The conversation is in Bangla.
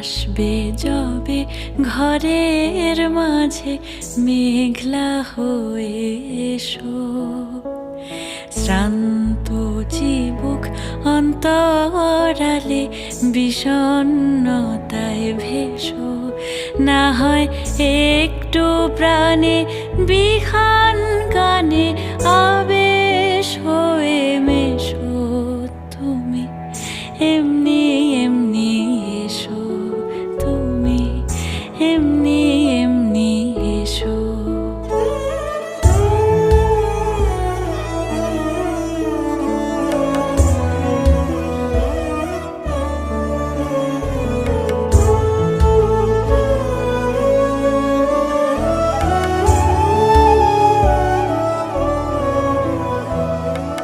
আসবে যবে ঘরের মাঝে মেঘলা হয়ে এসো, শ্রান্ত চিবুক অন্তরালে বিষণ্ণতায় ভেসো, না হয় একটু প্রাণে বিহান গানে